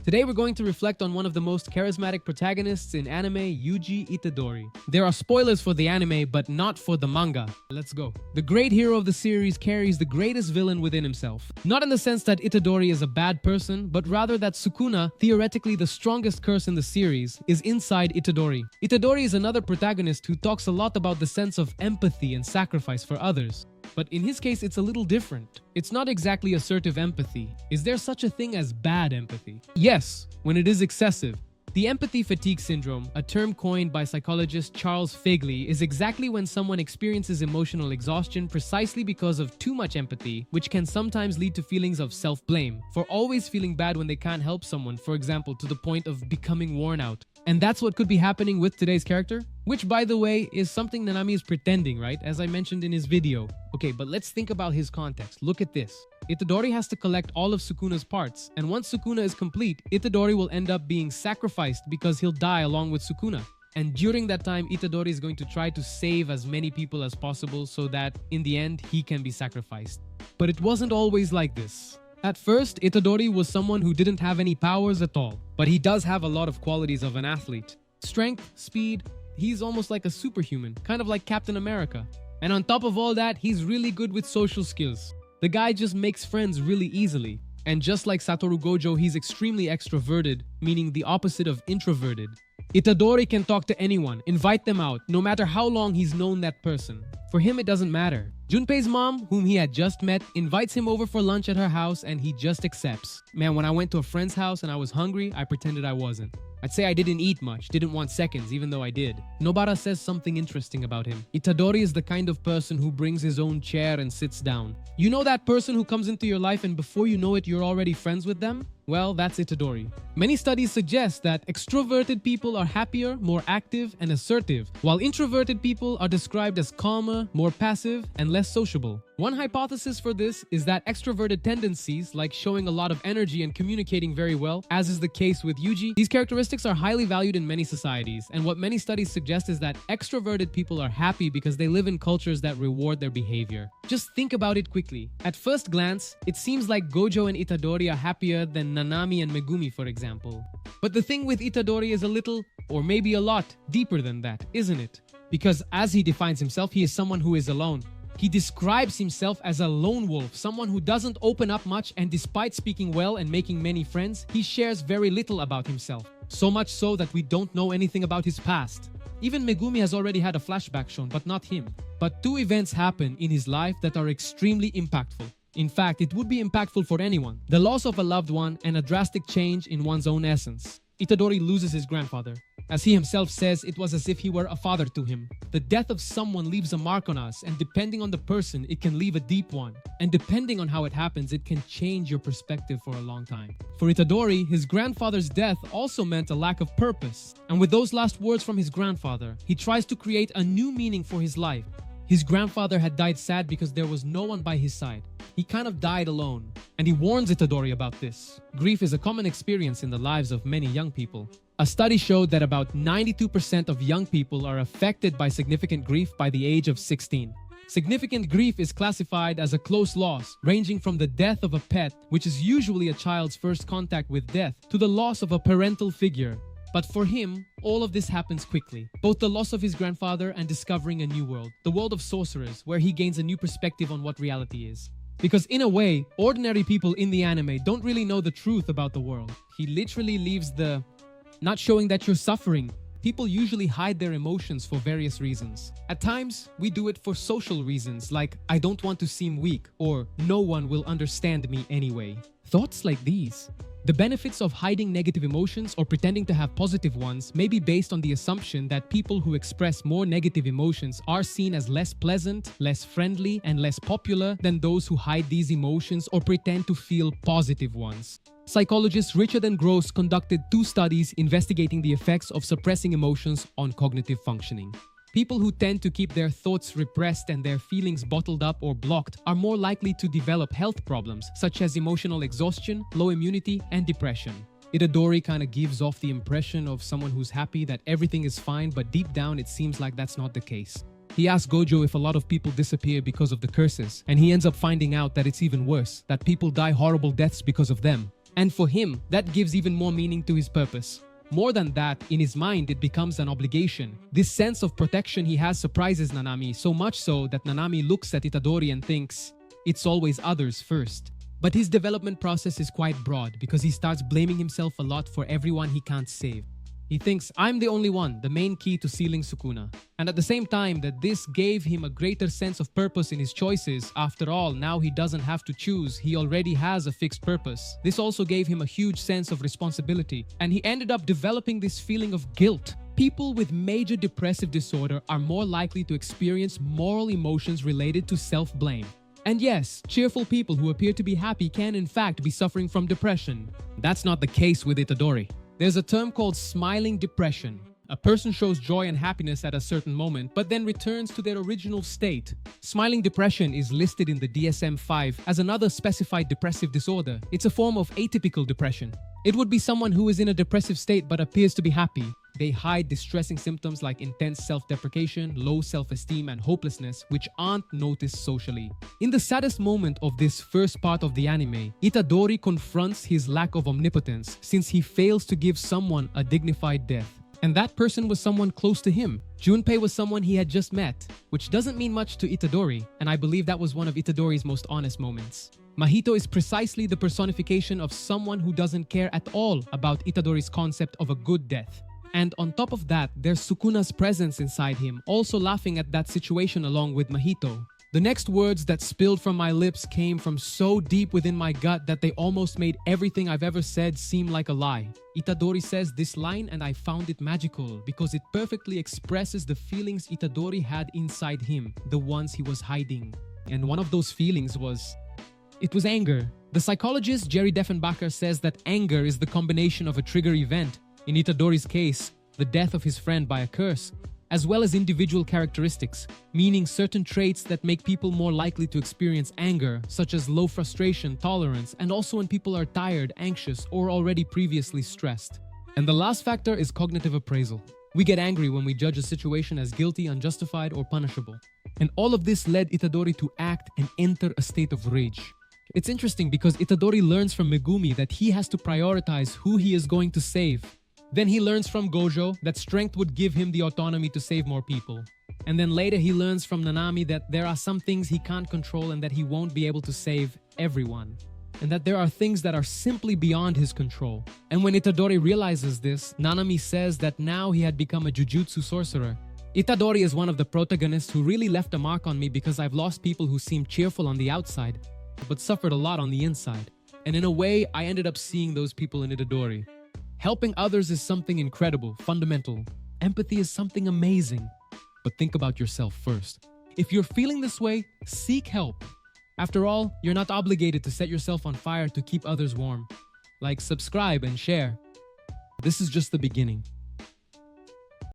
Today we're going to reflect on one of the most charismatic protagonists in anime, Yuji Itadori. There are spoilers for the anime, but not for the manga. Let's go. The great hero of the series carries the greatest villain within himself. Not in the sense that Itadori is a bad person, but rather that Sukuna, theoretically the strongest curse in the series, is inside Itadori. Itadori is another protagonist who talks a lot about the sense of empathy and sacrifice for others. But in his case, it's a little different. It's not exactly assertive empathy. Is there such a thing as bad empathy? Yes, when it is excessive. The empathy fatigue syndrome, a term coined by psychologist Charles Fegley, is exactly when someone experiences emotional exhaustion precisely because of too much empathy, which can sometimes lead to feelings of self-blame, for always feeling bad when they can't help someone, for example, to the point of becoming worn out. And that's what could be happening with today's character, which, by the way, is something Nanami is pretending, right? As I mentioned in his video. Okay, but let's think about his context. Look at this. Itadori has to collect all of Sukuna's parts, and once Sukuna is complete, Itadori will end up being sacrificed because he'll die along with Sukuna. And during that time, Itadori is going to try to save as many people as possible so that, in the end, he can be sacrificed. But it wasn't always like this. At first, Itadori was someone who didn't have any powers at all, but he does have a lot of qualities of an athlete. Strength, speed, he's almost like a superhuman, kind of like Captain America. And on top of all that, he's really good with social skills. The guy just makes friends really easily. And just like Satoru Gojo, he's extremely extroverted, meaning the opposite of introverted. Itadori can talk to anyone, invite them out, no matter how long he's known that person. For him, it doesn't matter. Junpei's mom, whom he had just met, invites him over for lunch at her house and he just accepts. Man, when I went to a friend's house and I was hungry, I pretended I wasn't. I'd say I didn't eat much, didn't want seconds, even though I did. Nobara says something interesting about him. Itadori is the kind of person who brings his own chair and sits down. You know that person who comes into your life and before you know it, you're already friends with them? Well, that's Itadori. Many studies suggest that extroverted people are happier, more active, and assertive, while introverted people are described as calmer, more passive, and less sociable. One hypothesis for this is that extroverted tendencies, like showing a lot of energy and communicating very well, as is the case with Yuji, these characteristics are highly valued in many societies, and what many studies suggest is that extroverted people are happy because they live in cultures that reward their behavior. Just think about it quickly. At first glance, it seems like Gojo and Itadori are happier than Nanami and Megumi, for example. But the thing with Itadori is a little, or maybe a lot, deeper than that, isn't it? Because as he defines himself, he is someone who is alone. He describes himself as a lone wolf, someone who doesn't open up much, and despite speaking well and making many friends, he shares very little about himself. So much so that we don't know anything about his past. Even Megumi has already had a flashback shown, but not him. But two events happen in his life that are extremely impactful. In fact, it would be impactful for anyone. The loss of a loved one and a drastic change in one's own essence. Itadori loses his grandfather. As he himself says, it was as if he were a father to him. The death of someone leaves a mark on us, and depending on the person, it can leave a deep one. And depending on how it happens, it can change your perspective for a long time. For Itadori, his grandfather's death also meant a lack of purpose. And with those last words from his grandfather, he tries to create a new meaning for his life. His grandfather had died sad because there was no one by his side. He kind of died alone. And he warns Itadori about this. Grief is a common experience in the lives of many young people. A study showed that about 92% of young people are affected by significant grief by the age of 16. Significant grief is classified as a close loss, ranging from the death of a pet, which is usually a child's first contact with death, to the loss of a parental figure. But for him, all of this happens quickly. Both the loss of his grandfather and discovering a new world, the world of sorcerers, where he gains a new perspective on what reality is. Because in a way, ordinary people in the anime don't really know the truth about the world. He literally leaves the not showing that you're suffering. People usually hide their emotions for various reasons. At times, we do it for social reasons like I don't want to seem weak or no one will understand me anyway. Thoughts like these. The benefits of hiding negative emotions or pretending to have positive ones may be based on the assumption that people who express more negative emotions are seen as less pleasant, less friendly, and less popular than those who hide these emotions or pretend to feel positive ones. Psychologist Richard and Gross conducted 2 studies investigating the effects of suppressing emotions on cognitive functioning. People who tend to keep their thoughts repressed and their feelings bottled up or blocked are more likely to develop health problems such as emotional exhaustion, low immunity, and depression. Itadori kind of gives off the impression of someone who's happy that everything is fine, but deep down it seems like that's not the case. He asks Gojo if a lot of people disappear because of the curses, and he ends up finding out that it's even worse, that people die horrible deaths because of them. And for him, that gives even more meaning to his purpose. More than that, in his mind, it becomes an obligation. This sense of protection he has surprises Nanami, so much so that Nanami looks at Itadori and thinks, it's always others first. But his development process is quite broad because he starts blaming himself a lot for everyone he can't save. He thinks, I'm the only one, the main key to sealing Sukuna. And at the same time that this gave him a greater sense of purpose in his choices, after all, now he doesn't have to choose, he already has a fixed purpose. This also gave him a huge sense of responsibility, and he ended up developing this feeling of guilt. People with major depressive disorder are more likely to experience moral emotions related to self-blame. And yes, cheerful people who appear to be happy can in fact be suffering from depression. That's not the case with Itadori. There's a term called smiling depression. A person shows joy and happiness at a certain moment, but then returns to their original state. Smiling depression is listed in the DSM-5 as another specified depressive disorder. It's a form of atypical depression. It would be someone who is in a depressive state but appears to be happy. They hide distressing symptoms like intense self-deprecation, low self-esteem, and hopelessness, which aren't noticed socially. In the saddest moment of this first part of the anime, Itadori confronts his lack of omnipotence since he fails to give someone a dignified death. And that person was someone close to him. Junpei was someone he had just met, which doesn't mean much to Itadori, and I believe that was one of Itadori's most honest moments. Mahito is precisely the personification of someone who doesn't care at all about Itadori's concept of a good death. And on top of that, there's Sukuna's presence inside him, also laughing at that situation along with Mahito. The next words that spilled from my lips came from so deep within my gut that they almost made everything I've ever said seem like a lie. Itadori says this line and I found it magical because it perfectly expresses the feelings Itadori had inside him, the ones he was hiding. And one of those feelings was anger. The psychologist Jerry Deffenbacher says that anger is the combination of a trigger event, in Itadori's case, the death of his friend by a curse, as well as individual characteristics, meaning certain traits that make people more likely to experience anger, such as low frustration, tolerance, and also when people are tired, anxious, or already previously stressed. And the last factor is cognitive appraisal. We get angry when we judge a situation as guilty, unjustified, or punishable. And all of this led Itadori to act and enter a state of rage. It's interesting because Itadori learns from Megumi that he has to prioritize who he is going to save. Then he learns from Gojo that strength would give him the autonomy to save more people. And then later he learns from Nanami that there are some things he can't control and that he won't be able to save everyone. And that there are things that are simply beyond his control. And when Itadori realizes this, Nanami says that now he had become a Jujutsu sorcerer. Itadori is one of the protagonists who really left a mark on me because I've lost people who seemed cheerful on the outside, but suffered a lot on the inside. And in a way, I ended up seeing those people in Itadori. Helping others is something incredible, fundamental. Empathy is something amazing. But think about yourself first. If you're feeling this way, seek help. After all, you're not obligated to set yourself on fire to keep others warm. Like, subscribe and share. This is just the beginning.